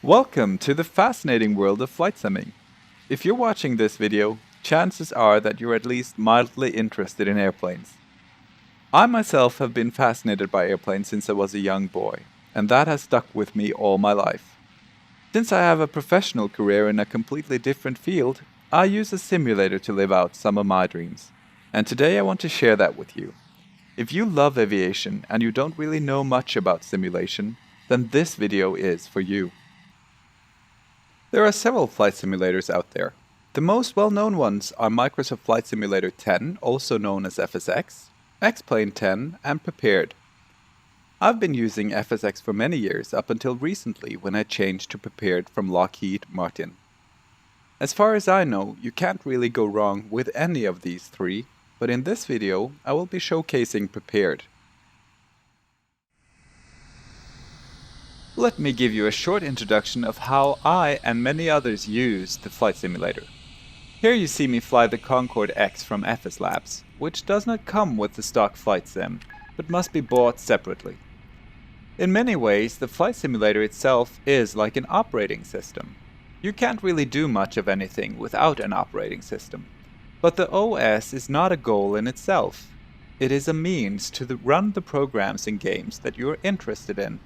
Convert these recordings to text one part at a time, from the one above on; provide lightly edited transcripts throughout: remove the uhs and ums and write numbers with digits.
Welcome to the fascinating world of flight simming. If you're watching this video, chances are that you're at least mildly interested in airplanes. I myself have been fascinated by airplanes since I was a young boy, and that has stuck with me all my life. Since I have a professional career in a completely different field, I use a simulator to live out some of my dreams. And today I want to share that with you. If you love aviation and you don't really know much about simulation, then this video is for you. There are several flight simulators out there. The most well-known ones are Microsoft Flight Simulator 10, also known as FSX, X-Plane 10, and Prepared. I've been using FSX for many years up until recently when I changed to Prepared from Lockheed Martin. As far as I know, you can't really go wrong with any of these three, but in this video I will be showcasing Prepared. Let me give you a short introduction of how I and many others use the flight simulator. Here you see me fly the Concorde X from FS Labs, which does not come with the stock flight sim, but must be bought separately. In many ways, the flight simulator itself is like an operating system. You can't really do much of anything without an operating system. But the OS is not a goal in itself. It is a means to run the programs and games that you are interested in.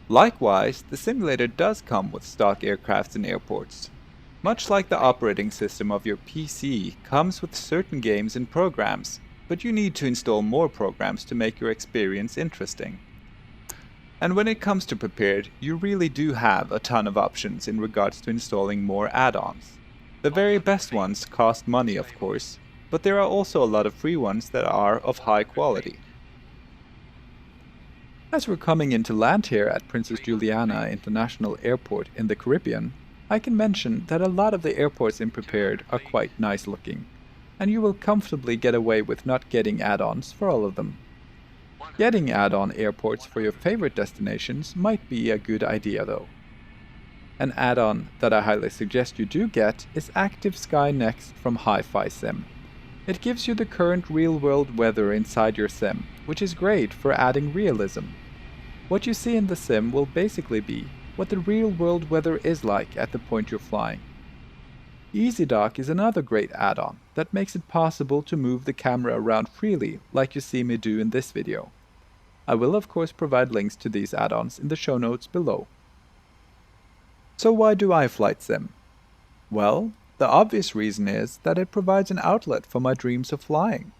Likewise, the simulator does come with stock aircrafts and airports. Much like the operating system of your PC comes with certain games and programs, but you need to install more programs to make your experience interesting. And when it comes to Prepared, you really do have a ton of options in regards to installing more add-ons. The very best ones cost money, of course, but there are also a lot of free ones that are of high quality. As we're coming into land here at Princess Juliana International Airport in the Caribbean, I can mention that a lot of the airports in Prepared are quite nice looking, and you will comfortably get away with not getting add-ons for all of them. Getting add-on airports for your favorite destinations might be a good idea though. An add-on that I highly suggest you do get is Active Sky Next from Hi-Fi Sim. It gives you the current real-world weather inside your sim, which is great for adding realism. What you see in the sim will basically be what the real-world weather is like at the point you're flying. EasyDock is another great add-on that makes it possible to move the camera around freely like you see me do in this video. I will of course provide links to these add-ons in the show notes below. So why do I flight sim? Well, the obvious reason is that it provides an outlet for my dreams of flying.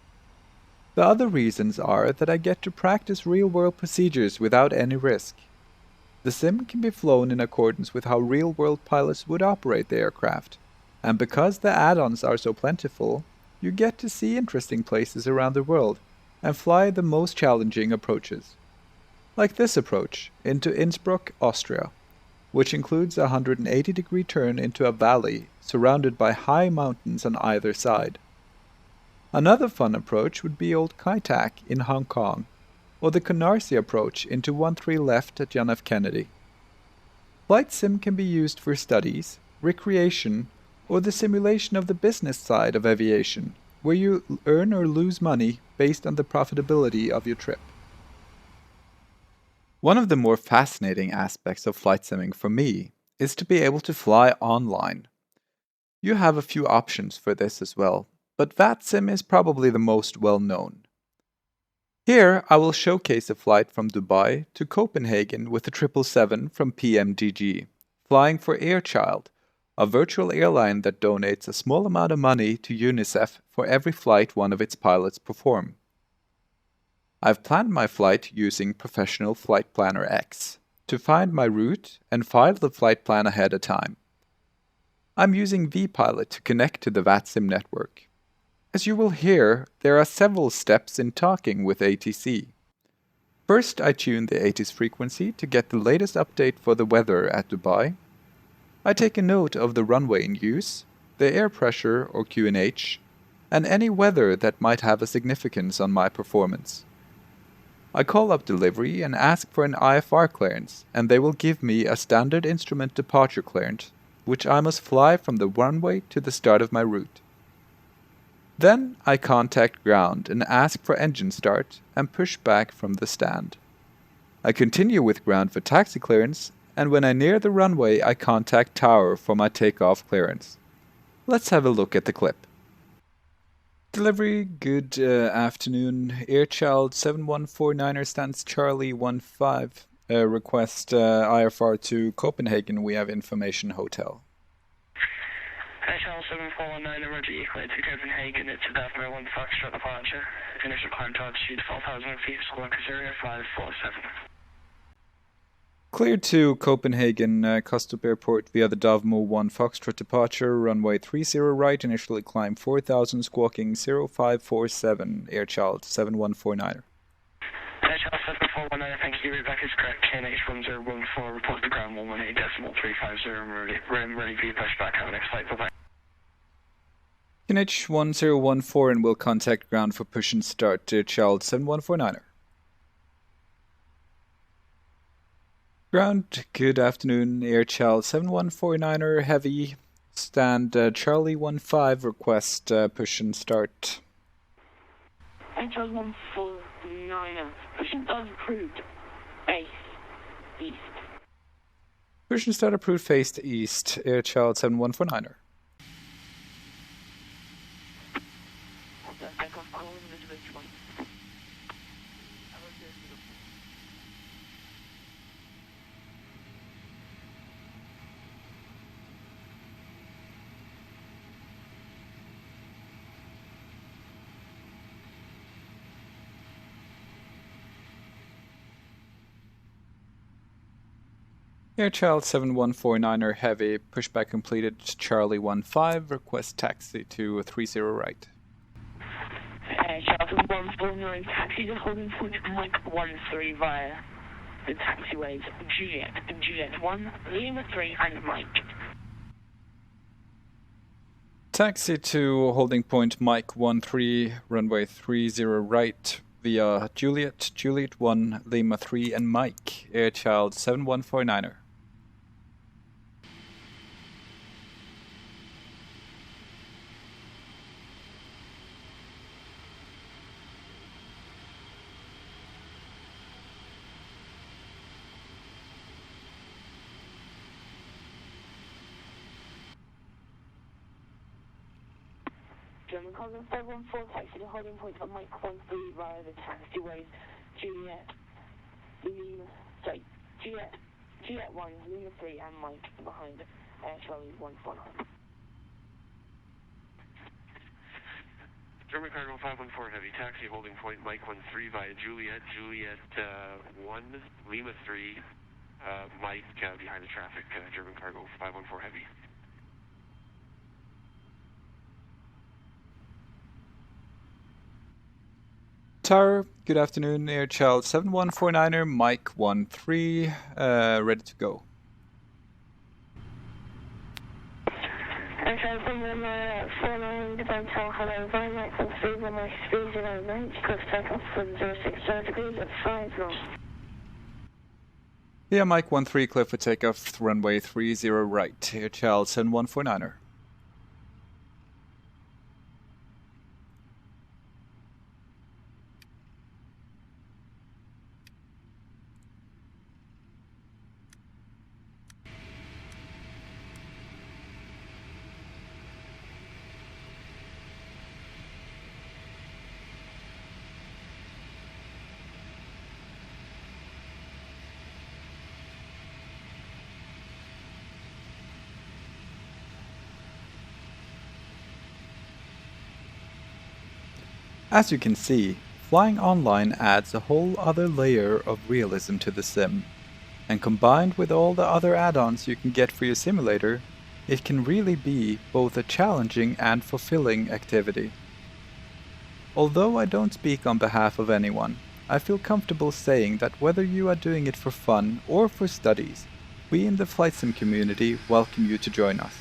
The other reasons are that I get to practice real-world procedures without any risk. The sim can be flown in accordance with how real-world pilots would operate the aircraft, and because the add-ons are so plentiful, you get to see interesting places around the world and fly the most challenging approaches. Like this approach into Innsbruck, Austria, which includes a 180-degree turn into a valley surrounded by high mountains on either side. Another fun approach would be Old Kai Tak in Hong Kong, or the Canarsie approach into 13 left at John F. Kennedy. Flight sim can be used for studies, recreation, or the simulation of the business side of aviation, where you earn or lose money based on the profitability of your trip. One of the more fascinating aspects of flight simming for me is to be able to fly online. You have a few options for this as well, but VATSIM is probably the most well-known. Here I will showcase a flight from Dubai to Copenhagen with the 777 from PMDG, flying for Airchild, a virtual airline that donates a small amount of money to UNICEF for every flight one of its pilots perform. I've planned my flight using Professional Flight Planner X to find my route and file the flight plan ahead of time. I'm using vPilot to connect to the VATSIM network. As you will hear, there are several steps in talking with ATC. First, I tune the ATIS frequency to get the latest update for the weather at Dubai. I take a note of the runway in use, the air pressure or QNH, and any weather that might have a significance on my performance. I call up delivery and ask for an IFR clearance, and they will give me a standard instrument departure clearance, which I must fly from the runway to the start of my route. Then I contact ground and ask for engine start and push back from the stand. I continue with ground for taxi clearance And when I near the runway, I contact tower for my takeoff clearance. Let's have a look at the clip. Delivery, good afternoon. Airchild 7149er stands Charlie 15. Request IFR to Copenhagen. We have information hotel. Airchild 7419, roger, equate to Copenhagen. It's a Delta 1 Foxtrot departure. Initial climb to altitude 4,000 feet, squawk 0547. Cleared to Copenhagen, Kastrup Airport via the Dovmo 1 Foxtrot departure, runway 30 right, initially climb 4000, squawking 0547, Airchild 7149er. Airchild 7419, thank you, route back is correct, KNH1014, report to ground 118.350, ready for you, push back, have a next flight, bye-bye. KNH1014 and will contact ground for push and start, Airchild 7149er. Ground, good afternoon, Airchild 7149er, heavy, stand Charlie 15, request push and start. Airchild 149er, push and start approved, base, east. Push and start approved, face to east, Airchild 7149er. Airchild 7149er heavy, pushback completed, Charlie 15, request taxi to 30 right. Airchild 149, taxi to holding point Mike 13 via the taxiways Juliet 1, Lima 3 and Mike. Taxi to holding point Mike 13, runway 30 right via Juliet 1, Lima 3 and Mike, Airchild 7149er. German Cargo 514, taxi to holding point on Mike 13 via the taxiways Juliet 1, Lima 3 and Mike behind Charlie 149. German Cargo 514 heavy, taxi holding point Mike 13 via Juliet 1, Lima 3, Mike behind the traffic, German Cargo 514 heavy. Tower, good afternoon, Airchild 7149er, Mike 13, ready to go. Airchild 7149, Defense Tower, hello, via Mike 13, runway 30 right, course takeoff from 06 degrees at 5 knots. Via Mike 13, clear for takeoff, runway 30 right, Airchild 7149er. As you can see, flying online adds a whole other layer of realism to the sim, and combined with all the other add-ons you can get for your simulator, it can really be both a challenging and fulfilling activity. Although I don't speak on behalf of anyone, I feel comfortable saying that whether you are doing it for fun or for studies, we in the flight sim community welcome you to join us.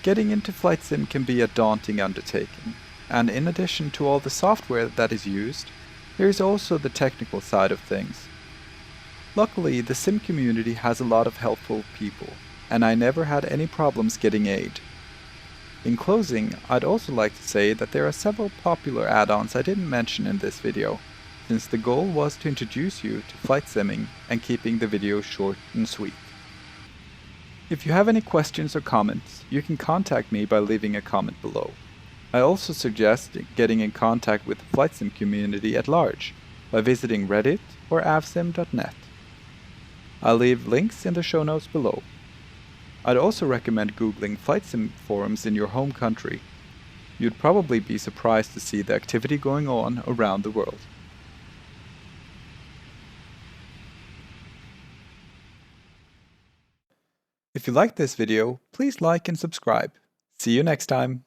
Getting into flight sim can be a daunting undertaking. And in addition to all the software that is used, there is also the technical side of things. Luckily, the sim community has a lot of helpful people, and I never had any problems getting aid. In closing, I'd also like to say that there are several popular add-ons I didn't mention in this video, since the goal was to introduce you to flight simming and keeping the video short and sweet. If you have any questions or comments, you can contact me by leaving a comment below. I also suggest getting in contact with the flight sim community at large by visiting Reddit or avsim.net. I'll leave links in the show notes below. I'd also recommend Googling flight sim forums in your home country. You'd probably be surprised to see the activity going on around the world. If you liked this video, please like and subscribe. See you next time!